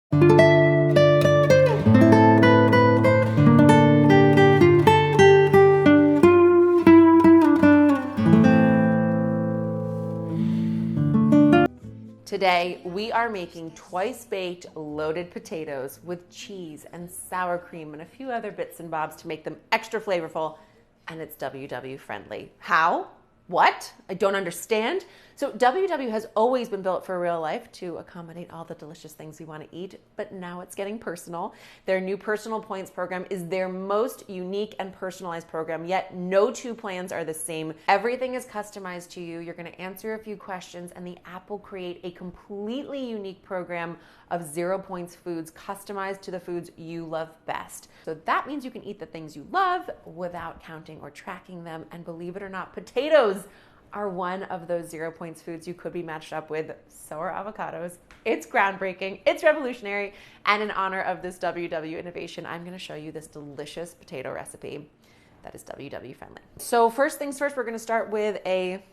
Today, we are making twice-baked loaded potatoes with cheese and sour cream and a few other bits and bobs to make them extra flavorful, and it's WW friendly. How? What? I don't understand. So WW has always been built for real life to accommodate all the delicious things we want to eat, but now it's getting personal. Their new Personal Points program is their most unique and personalized program, yet no two plans are the same. Everything is customized to you. You're going to answer a few questions, and the app will create a completely unique program of 0 points foods customized to the foods you love best. So that means you can eat the things you love without counting or tracking them. And believe it or not, potatoes are one of those 0 points foods you could be matched up with. So are avocados. It's groundbreaking, it's revolutionary, and in honor of this WW innovation, I'm gonna show you this delicious potato recipe that is WW friendly. So first things first, we're gonna start with a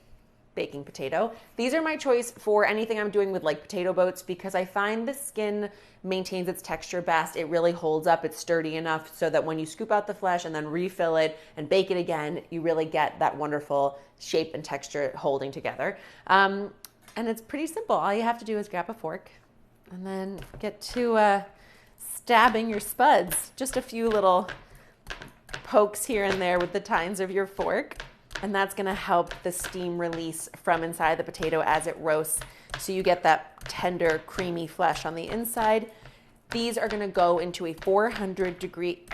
baking potato. These are my choice for anything I'm doing with like potato boats because I find the skin maintains its texture best. It really holds up, it's sturdy enough so that when you scoop out the flesh and then refill it and bake it again, you really get that wonderful shape and texture holding together. And it's pretty simple. All you have to do is grab a fork and then get to stabbing your spuds. Just a few little pokes here and there with the tines of your fork. And that's gonna help the steam release from inside the potato as it roasts. So you get that tender, creamy flesh on the inside. These are gonna go into a 400 degree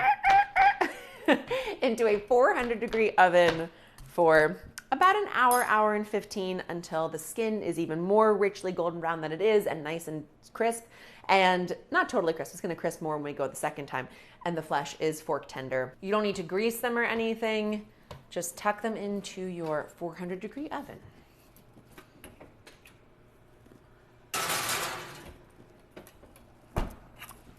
oven for about an hour, hour and 15 until the skin is even more richly golden brown than it is and nice and crisp. And not totally crisp, it's gonna crisp more when we go the second time. And the flesh is fork tender. You don't need to grease them or anything. Just tuck them into your 400 degree oven.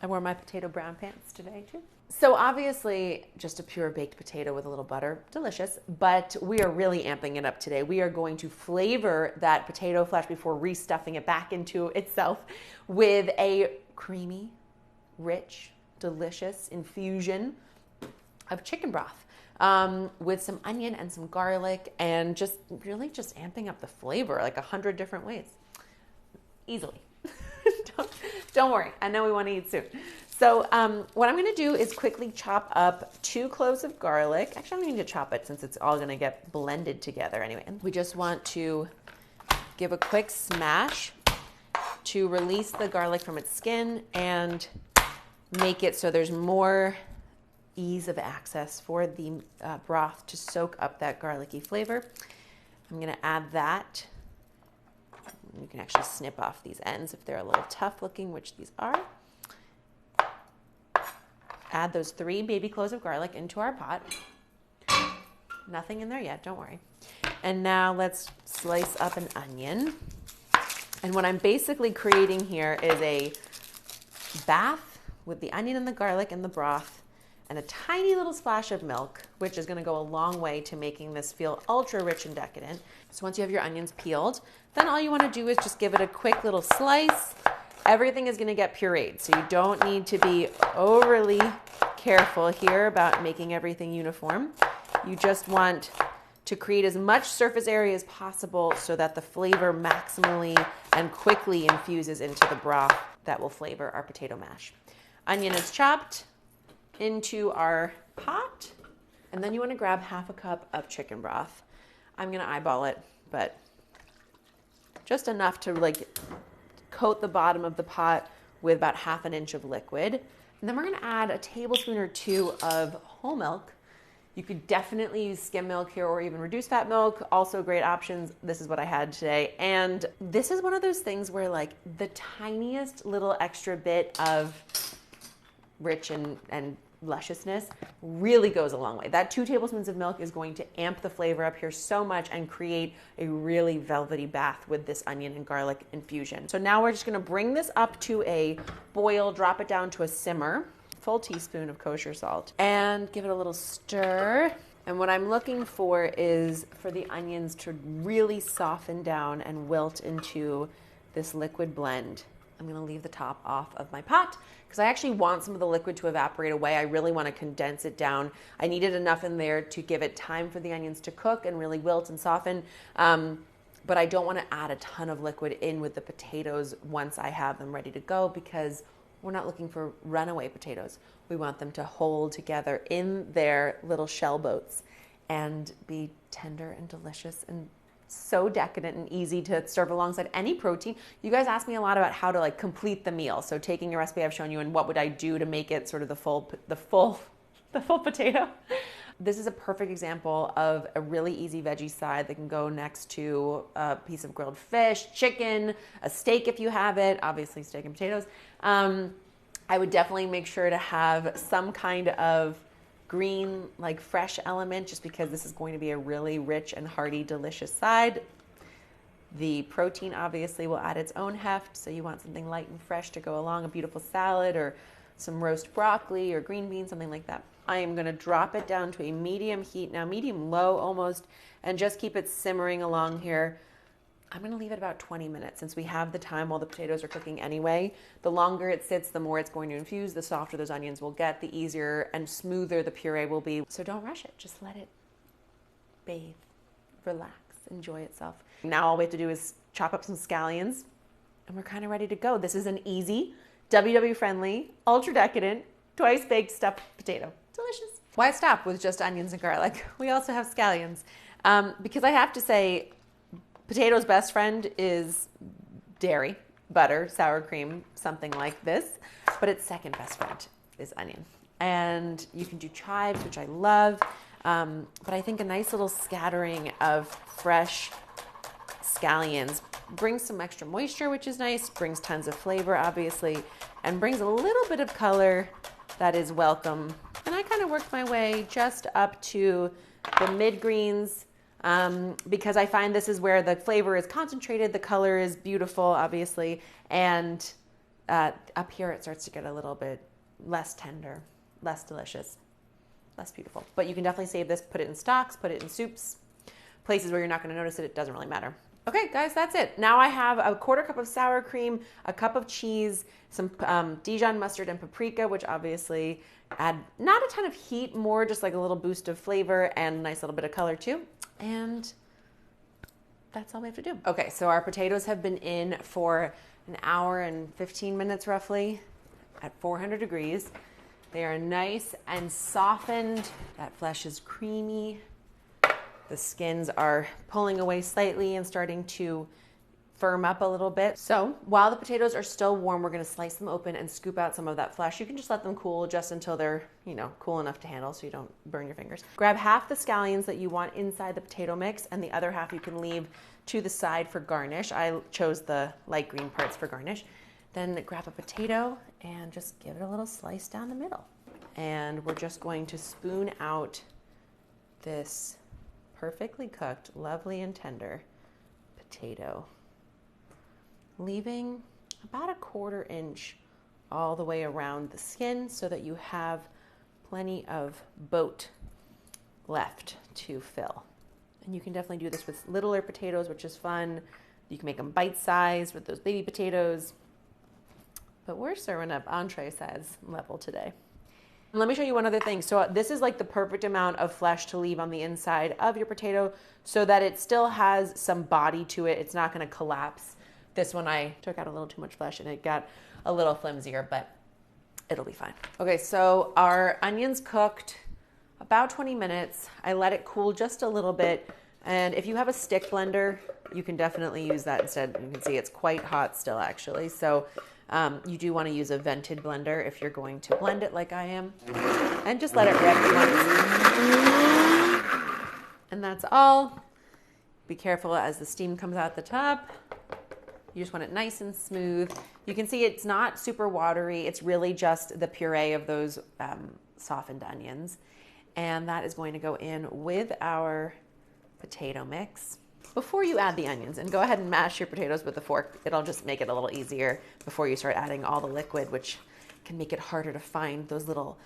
I wore my potato brown pants today too. So obviously just a pure baked potato with a little butter, delicious, but we are really amping it up today. We are going to flavor that potato flesh before restuffing it back into itself with a creamy, rich, delicious infusion of chicken broth. With some onion and some garlic and just really just amping up the flavor like 100 different ways. Easily. Don't worry, I know we want to eat soon. So what I'm gonna do is quickly chop up 2 cloves of garlic. Actually, I don't need to chop it since it's all gonna get blended together anyway. And we just want to give a quick smash to release the garlic from its skin and make it so there's more ease of access for the broth to soak up that garlicky flavor. I'm gonna add that. You can actually snip off these ends if they're a little tough looking, which these are. Add those 3 baby cloves of garlic into our pot. Nothing in there yet, don't worry. And now let's slice up an onion. And what I'm basically creating here is a bath with the onion and the garlic and the broth and a tiny little splash of milk, which is gonna go a long way to making this feel ultra rich and decadent. So once you have your onions peeled, then all you wanna do is just give it a quick little slice. Everything is gonna get pureed, so you don't need to be overly careful here about making everything uniform. You just want to create as much surface area as possible so that the flavor maximally and quickly infuses into the broth that will flavor our potato mash. Onion is chopped into our pot, and then you want to grab half a cup of chicken broth. I'm going to eyeball it, but just enough to like coat the bottom of the pot with about ½ an inch of liquid. And then we're going to add a tablespoon or 2 of whole milk. You could definitely use skim milk here or even reduced fat milk. Also great options. This is what I had today. And this is one of those things where like the tiniest little extra bit of rich and lusciousness really goes a long way. That 2 tablespoons of milk is going to amp the flavor up here so much and create a really velvety bath with this onion and garlic infusion. So now we're just gonna bring this up to a boil, drop it down to a simmer, full teaspoon of kosher salt, and give it a little stir. And what I'm looking for is for the onions to really soften down and wilt into this liquid blend. I'm gonna leave the top off of my pot because I actually want some of the liquid to evaporate away. I really wanna condense it down. I needed enough in there to give it time for the onions to cook and really wilt and soften. But I don't wanna add a ton of liquid in with the potatoes once I have them ready to go, because we're not looking for runaway potatoes. We want them to hold together in their little shell boats and be tender and delicious and so decadent and easy to serve alongside any protein. You guys ask me a lot about how to like complete the meal. So taking a recipe I've shown you and what would I do to make it sort of the full potato. This is a perfect example of a really easy veggie side that can go next to a piece of grilled fish, chicken, a steak if you have it, obviously steak and potatoes. I would definitely make sure to have some kind of green, like fresh element, just because this is going to be a really rich and hearty, delicious side. The protein obviously will add its own heft, so you want something light and fresh to go along, a beautiful salad or some roast broccoli or green beans, something like that. I am gonna drop it down to a medium heat, now medium low almost, and just keep it simmering along here. I'm gonna leave it about 20 minutes since we have the time while the potatoes are cooking anyway. The longer it sits, the more it's going to infuse, the softer those onions will get, the easier and smoother the puree will be. So don't rush it, just let it bathe, relax, enjoy itself. Now all we have to do is chop up some scallions and we're kind of ready to go. This is an easy, WW friendly, ultra decadent, twice baked stuffed potato. Delicious. Why stop with just onions and garlic? We also have scallions. Because I have to say, potato's best friend is dairy, butter, sour cream, something like this. But its second best friend is onion. And you can do chives, which I love. But I think a nice little scattering of fresh scallions brings some extra moisture, which is nice, brings tons of flavor, obviously, and brings a little bit of color that is welcome. And I kind of worked my way just up to the mid-greens, because I find this is where the flavor is concentrated, the color is beautiful, obviously, and up here it starts to get a little bit less tender, less delicious, less beautiful. But you can definitely save this, put it in stocks, put it in soups, places where you're not going to notice it, it doesn't really matter. Okay, guys, that's it. Now I have a 1/4 cup of sour cream, a cup of cheese, some Dijon mustard and paprika, which obviously add not a ton of heat, more just like a little boost of flavor and a nice little bit of color too. And that's all we have to do. Okay, so our potatoes have been in for an hour and 15 minutes roughly at 400 degrees. They are nice and softened. That flesh is creamy. The skins are pulling away slightly and starting to firm up a little bit. So while the potatoes are still warm, we're gonna slice them open and scoop out some of that flesh. You can just let them cool just until they're, cool enough to handle so you don't burn your fingers. Grab half the scallions that you want inside the potato mix and the other half you can leave to the side for garnish. I chose the light green parts for garnish. Then grab a potato and just give it a little slice down the middle. And we're just going to spoon out this perfectly cooked, lovely and tender potato, leaving about a 1/4 inch all the way around the skin so that you have plenty of boat left to fill. And you can definitely do this with littler potatoes, which is fun. You can make them bite-sized with those baby potatoes. But we're serving up entree size level today. Let me show you one other thing. So this is like the perfect amount of flesh to leave on the inside of your potato so that it still has some body to it. It's not going to collapse. This one I took out a little too much flesh and it got a little flimsier, but it'll be fine. Okay, so our onions cooked about 20 minutes. I let it cool just a little bit. And if you have a stick blender, you can definitely use that instead. You can see it's quite hot still actually. So you do want to use a vented blender if you're going to blend it like I am. And just let it rip once. And that's all. Be careful as the steam comes out the top. You just want it nice and smooth. You can see it's not super watery. It's really just the puree of those softened onions. And that is going to go in with our potato mix. Before you add the onions, and go ahead and mash your potatoes with a fork, it'll just make it a little easier before you start adding all the liquid, which can make it harder to find those little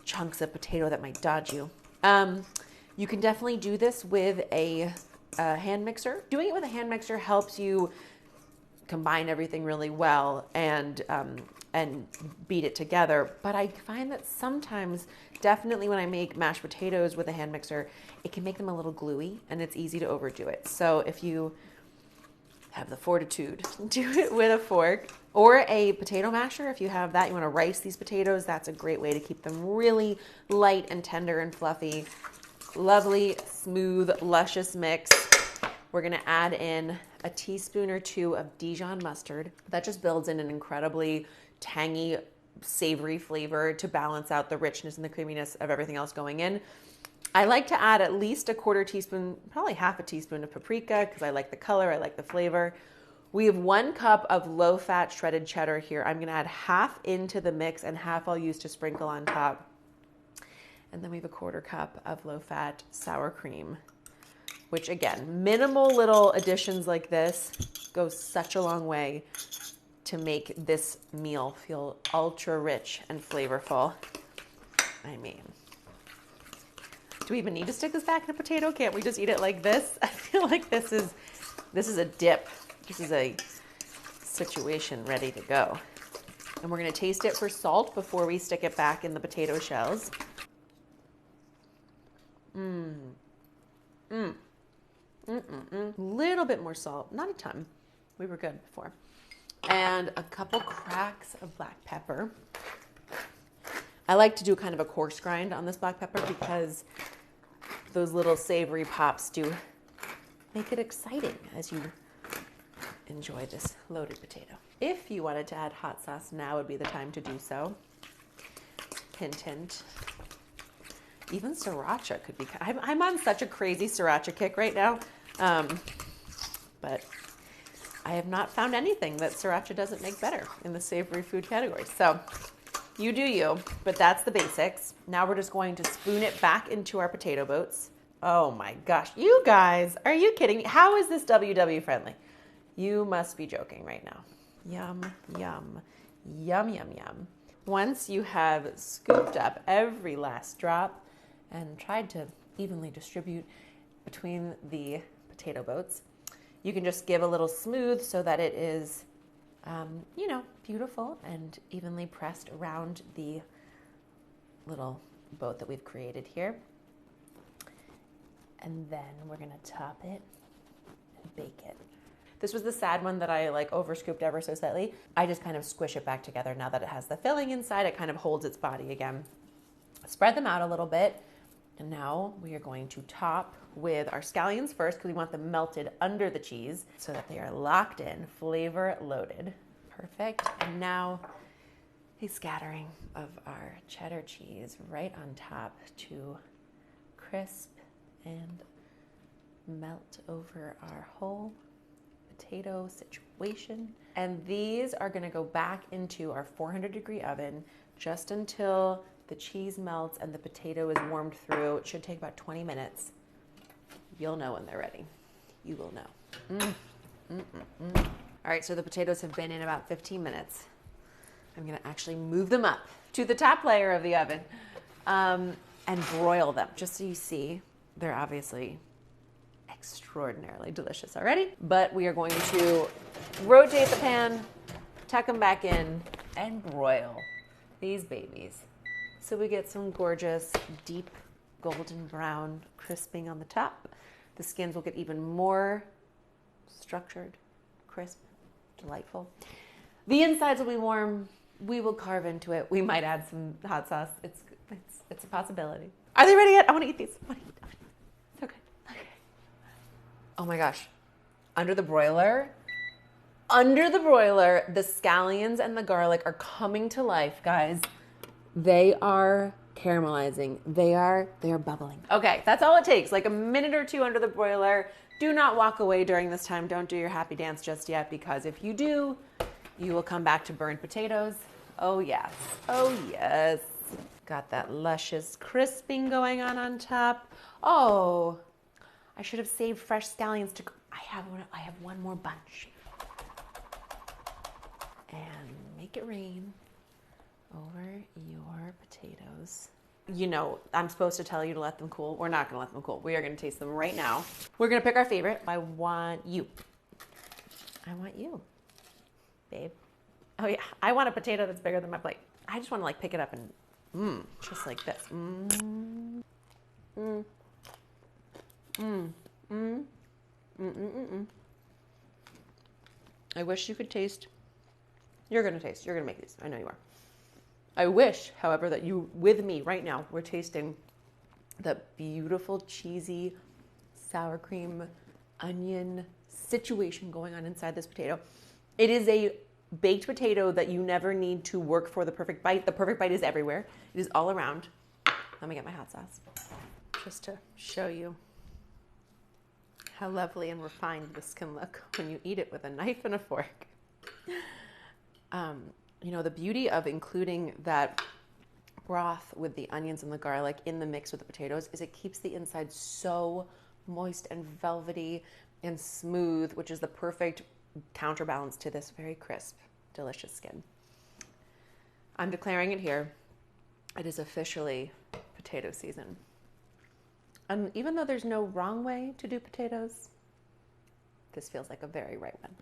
chunks of potato that might dodge you. You can definitely do this with a hand mixer. Doing it with a hand mixer helps you combine everything really well and beat it together. But I find that sometimes, definitely when I make mashed potatoes with a hand mixer, it can make them a little gluey and it's easy to overdo it. So if you have the fortitude, do it with a fork or a potato masher. If you have that, you want to rice these potatoes, that's a great way to keep them really light and tender and fluffy. Lovely, smooth, luscious mix. We're gonna add in a teaspoon or two of Dijon mustard. That just builds in an incredibly tangy, savory flavor to balance out the richness and the creaminess of everything else going in. I like to add at least a quarter teaspoon, probably half a teaspoon of paprika because I like the color, I like the flavor. We have 1 cup of low-fat shredded cheddar here. I'm gonna add half into the mix and half I'll use to sprinkle on top. And then we have a quarter cup of low-fat sour cream, which again, minimal little additions like this go such a long way to make this meal feel ultra rich and flavorful. I mean, do we even need to stick this back in a potato? Can't we just eat it like this? I feel like this is a dip. This is a situation ready to go. And we're gonna taste it for salt before we stick it back in the potato shells. Little bit more salt, not a ton. We were good before. And a couple cracks of black pepper. I like to do kind of a coarse grind on this black pepper because those little savory pops do make it exciting as you enjoy this loaded potato. If you wanted to add hot sauce, now would be the time to do so. Hint, hint. Even sriracha could be, I'm on such a crazy sriracha kick right now. But I have not found anything that sriracha doesn't make better in the savory food category. So you do you, but that's the basics. Now we're just going to spoon it back into our potato boats. Oh my gosh, you guys, are you kidding me? How is this WW friendly? You must be joking right now. Yum, yum, yum, yum, yum. Once you have scooped up every last drop and tried to evenly distribute between the potato boats, you can just give a little smooth so that it is, beautiful and evenly pressed around the little boat that we've created here. And then we're gonna top it and bake it. This was the sad one that I over scooped ever so slightly. I just kind of squish it back together now that it has the filling inside. It kind of holds its body again. Spread them out a little bit. And now we are going to top with our scallions first because we want them melted under the cheese so that they are locked in, flavor loaded. Perfect. And now a scattering of our cheddar cheese right on top to crisp and melt over our whole potato situation. And these are going to go back into our 400-degree oven just until the cheese melts and the potato is warmed through. It should take about 20 minutes. You'll know when they're ready. You will know. All right, so the potatoes have been in about 15 minutes. I'm gonna actually move them up to the top layer of the oven and broil them. Just so you see, they're obviously extraordinarily delicious already, but we are going to rotate the pan, tuck them back in, and broil these babies. So we get some gorgeous, deep golden brown crisping on the top. The skins will get even more structured, crisp, delightful. The insides will be warm. We will carve into it. We might add some hot sauce. It's a possibility. Are they ready yet? I want to eat these. Okay. Oh my gosh. Under the broiler, the scallions and the garlic are coming to life, guys. They are caramelizing. They are bubbling. Okay, that's all it takes. Like a minute or two under the broiler. Do not walk away during this time. Don't do your happy dance just yet, because if you do, you will come back to burned potatoes. Oh yes. Oh yes. Got that luscious crisping going on top. Oh, I should have saved fresh scallions to. I have one more bunch. And make it rain over your potatoes. You know, I'm supposed to tell you to let them cool. We're not gonna let them cool. We are gonna taste them right now. We're gonna pick our favorite. I want you. babe. Oh yeah, I want a potato that's bigger than my plate. I just want to like pick it up and just like this. I wish you could taste. You're gonna taste. You're gonna make these. I know you are. I wish, however, that you with me right now were tasting the beautiful cheesy sour cream onion situation going on inside this potato. It is a baked potato that you never need to work for the perfect bite. The perfect bite is everywhere. It is all around. Let me get my hot sauce just to show you how lovely and refined this can look when you eat it with a knife and a fork. You know, the beauty of including that broth with the onions and the garlic in the mix with the potatoes is it keeps the inside so moist and velvety and smooth, which is the perfect counterbalance to this very crisp, delicious skin. I'm declaring it here. It is officially potato season. And even though there's no wrong way to do potatoes, this feels like a very right one.